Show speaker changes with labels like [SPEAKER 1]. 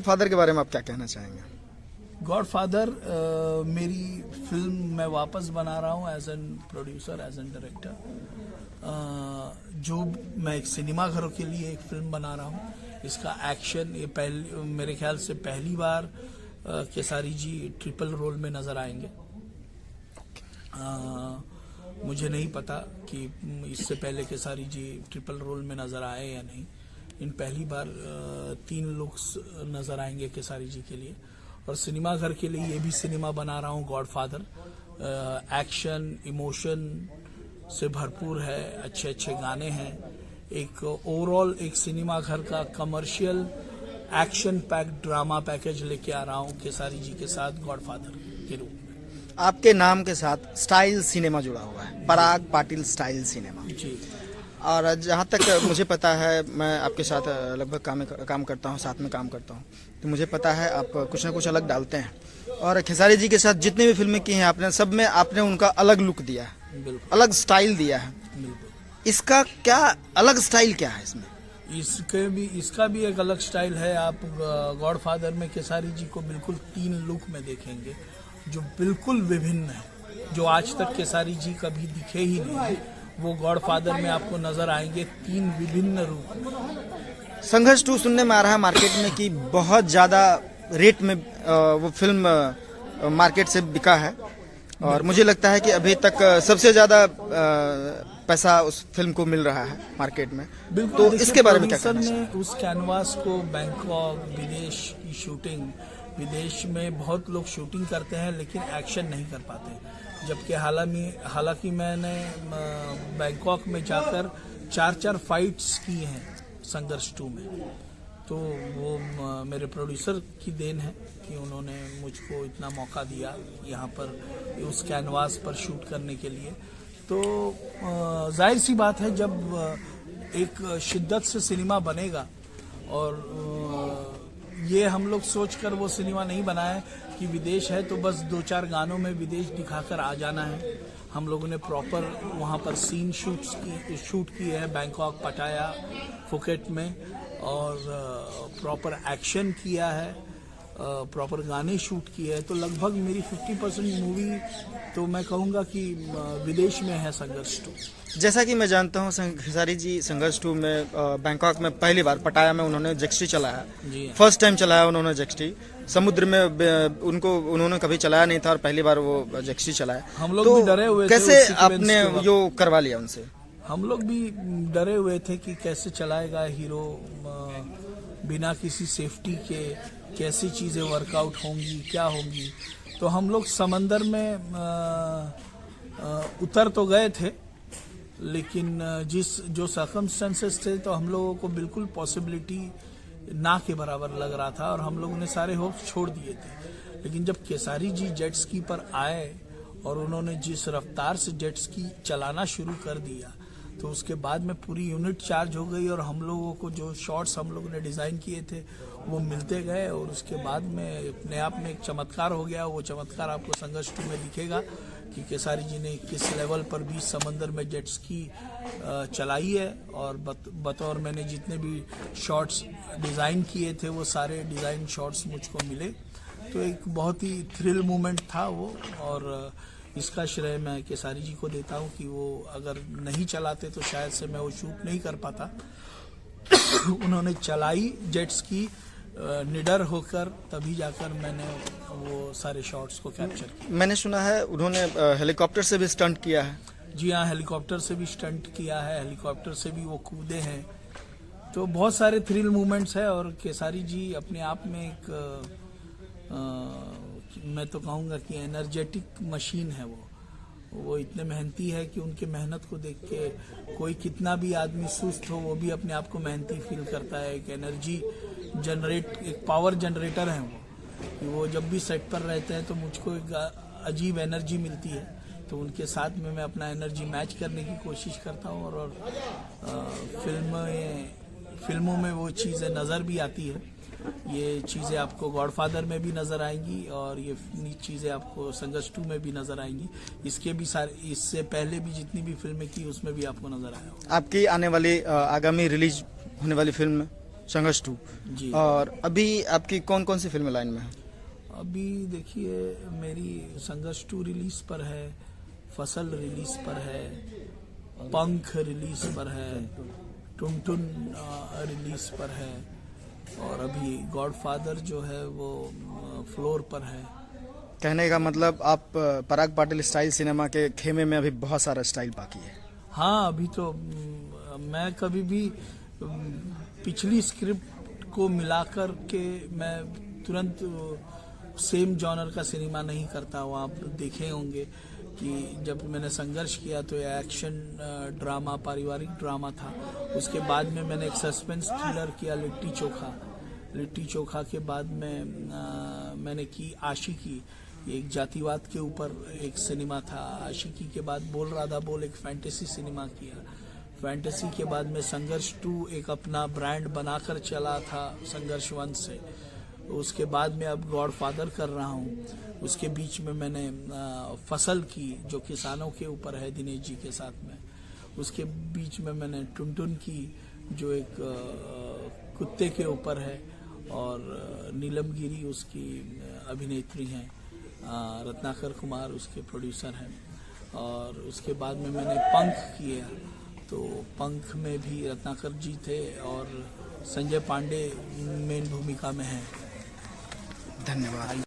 [SPEAKER 1] Father के बारे में आप क्या कहना चाहेंगे?
[SPEAKER 2] गॉडफादर मेरी फिल्म मैं वापस बना रहा हूँ as an producer, as an director. जो मैं एक सिनेमा घरों के लिए एक फिल्म बना रहा हूँ। इसका एक्शन ये मेरे ख्याल से पहली बार केसारी जी ट्रिपल रोल में नजर आएंगे। मुझे नहीं पता कि इससे पहले केसारी जी ट्रिपल रोल में नजर आए या नहीं। इन पहली बार 3 लुक्स नजर आएंगे केसारी जी के लिए। और सिनेमा घर के लिए ये भी सिनेमा बना रहा हूँ गॉडफादर। एक्शन इमोशन से भरपूर है, अच्छे अच्छे गाने हैं। एक ओवरऑल एक सिनेमा घर का commercial action pack drama package लेके आ रहा हूँ केसारी जी के साथ गॉडफादर के रूप में।
[SPEAKER 1] आपके नाम के साथ स्टाइल सिनेमा जुड़ा हुआ है, पराग पाटिल स्टाइल सिनेमा
[SPEAKER 2] जी।
[SPEAKER 1] और जहाँ तक मुझे पता है, मैं आपके साथ लगभग काम करता हूँ, साथ में काम करता हूँ, तो मुझे पता है आप कुछ ना कुछ अलग डालते हैं। और खेसारी जी के साथ जितनी भी फिल्में की हैं आपने, सब में आपने उनका अलग लुक दिया है, अलग स्टाइल दिया है। इसका क्या अलग स्टाइल क्या है इसमें?
[SPEAKER 2] इसका भी एक अलग स्टाइल है। आप गॉडफादर में केसारी जी को बिल्कुल 3 लुक में देखेंगे जो बिल्कुल विभिन्न है, जो आज तक केसारी जी कभी दिखे ही नहीं। वो गॉडफादर में आपको नजर आएंगे 3 विभिन्न रूप।
[SPEAKER 1] संघर्ष 2 सुनने में आ रहा है मार्केट में कि बहुत ज्यादा रेट में वो फिल्म मार्केट से बिका है, और मुझे लगता है कि अभी तक सबसे ज्यादा पैसा उस फिल्म को मिल रहा है मार्केट में। तो इसके बारे में क्या कहना चाहिए?
[SPEAKER 2] उस कैनवास को बैंकॉक, विदेश की शूटिंग, विदेश में बहुत लोग शूटिंग करते हैं लेकिन एक्शन नहीं कर पाते। जबकि हालांकि मैंने बैंकॉक में जाकर 4 फाइट्स की हैं संघर्ष 2 में। तो वो मेरे प्रोड्यूसर की देन है कि उन्होंने मुझको इतना मौका दिया यहाँ पर उस कैनवास पर शूट करने के लिए। तो जाहिर सी बात है, जब एक शिद्दत से सिनेमा बनेगा, और ये हम लोग सोचकर वो सिनेमा नहीं बनाए कि विदेश है तो बस 2-4 गानों में विदेश दिखाकर आ जाना है। हम लोगों ने प्रॉपर वहाँ पर सीन शूट की है बैंकॉक, पटाया, फुकेट में, और प्रॉपर एक्शन किया है, प्रॉपर गाने शूट किए हैं। तो लगभग मेरी 50% मूवी तो मैं कहूँगा कि विदेश में है संघर्ष 2।
[SPEAKER 1] जैसा कि मैं जानता हूँ खेसारी जी संघर्ष 2 में बैंकॉक में पहली बार, पटाया में उन्होंने जेक्स्टी चलाया, फर्स्ट टाइम चलाया उन्होंने जेक्स्टी। समुद्र में उन्होंने कभी चलाया नहीं था और पहली बार वो जेक्स्टी चलाया।
[SPEAKER 2] हम लोग भी डरे हुए थे।
[SPEAKER 1] कैसे आपने यो करवा लिया उनसे?
[SPEAKER 2] हम लोग भी डरे हुए थे कि कैसे चलाएगा हीरो बिना किसी सेफ्टी के, कैसी चीजें वर्कआउट होंगी, क्या होंगी। तो हम लोग समंदर में उतर तो गए थे, लेकिन जो सर्कमस्टेंसेस थे तो हम लोगों को बिल्कुल पॉसिबिलिटी ना के बराबर लग रहा था और हम लोगों ने सारे होप्स छोड़ दिए थे। लेकिन जब केसारी जी जेट स्की पर आए और उन्होंने जिस रफ्तार से जेट स्की चलाना शुरू कर दिया, तो उसके बाद में पूरी यूनिट चार्ज हो गई और हम लोगों को जो शॉट्स हम लोगों ने डिजाइन किए थे वो मिलते गए। और उसके बाद में अपने आप में एक चमत्कार हो गया। वो चमत्कार आपको संघर्ष 2 में दिखेगा कि केसारी जी ने किस लेवल पर भी समंदर में जेट स्की चलाई है। और बतौर मैंने जितने भी शॉट्स डिजाइन किए थे वो सारे डिजाइन शॉट्स मुझको मिले। तो एक बहुत ही थ्रिल मोमेंट था वो, और इसका श्रेय मैं केसारी जी को देता हूँ कि वो अगर नहीं चलाते तो शायद से मैं वो शूट नहीं कर पाता। उन्होंने चलाई जेट स्की निडर होकर, तभी जाकर मैंने वो सारे शॉट्स को कैप्चर किया।
[SPEAKER 1] मैंने सुना है उन्होंने हेलीकॉप्टर से भी स्टंट किया है।
[SPEAKER 2] जी हाँ, हेलीकॉप्टर से भी स्टंट किया है, हेलीकॉप्टर से भी वो कूदे हैं। तो बहुत सारे थ्रिल मूवमेंट्स है। और केसारी जी अपने आप में एक मैं तो कहूँगा कि एनर्जेटिक मशीन है। वो इतने मेहनती है कि उनके मेहनत को देख के कोई कितना भी आदमी सुस्त हो वो भी अपने आप को मेहनती फील करता है। एक एनर्जी एक पावर जनरेटर है वो जब भी सेट पर रहते हैं तो मुझको एक अजीब एनर्जी मिलती है। तो उनके साथ में मैं अपना एनर्जी मैच करने की कोशिश करता हूँ, और फिल्मों में वो चीज़ें नज़र भी आती है। ये चीज़ें आपको गॉडफादर में भी नज़र आएंगी और ये चीज़ें आपको संघर्ष 2 में भी नज़र आएंगी। इससे पहले भी जितनी भी फिल्में की उसमें भी आपको नज़र आया।
[SPEAKER 1] आपकी आने वाली आगामी रिलीज होने वाली फिल्म संघर्ष 2।
[SPEAKER 2] जी।
[SPEAKER 1] और अभी आपकी कौन कौन सी फिल्में लाइन में हैं?
[SPEAKER 2] अभी देखिए मेरी संघर्ष 2 रिलीज पर है, फसल रिलीज पर है, पंख रिलीज पर है, टुनटुन रिलीज पर है, और अभी गॉडफादर जो है वो फ्लोर पर है।
[SPEAKER 1] कहने का मतलब आप पराग पाटिल स्टाइल सिनेमा के खेमे में अभी बहुत सारा स्टाइल बाकी है।
[SPEAKER 2] हाँ, अभी तो मैं कभी भी पिछली स्क्रिप्ट को मिलाकर के मैं तुरंत सेम जॉनर का सिनेमा नहीं करता हूँ। आप देखे होंगे कि जब मैंने संघर्ष किया तो ये एक्शन ड्रामा, पारिवारिक ड्रामा था। उसके बाद में मैंने एक सस्पेंस थ्रिलर किया, लिट्टी चोखा। लिट्टी चोखा के बाद में मैंने की आशिकी, एक जातिवाद के ऊपर एक सिनेमा था। आशिकी के बाद बोल राधा बोल, एक फैंटेसी सिनेमा किया। फैंटेसी के बाद में संघर्ष 2 एक अपना ब्रांड बनाकर चला था संघर्ष 1 से। उसके बाद में अब गॉडफादर कर रहा हूँ। उसके बीच में मैंने फसल की, जो किसानों के ऊपर है दिनेश जी के साथ में। उसके बीच में मैंने टुनटुन की, जो एक कुत्ते के ऊपर है, और नीलम गिरी उसकी अभिनेत्री हैं, रत्नाकर कुमार उसके प्रोड्यूसर हैं। और उसके बाद में मैंने पंख किया, तो पंख में भी रत्नाकर जी थे और संजय पांडे मेन भूमिका में हैं।
[SPEAKER 1] धन्यवाद।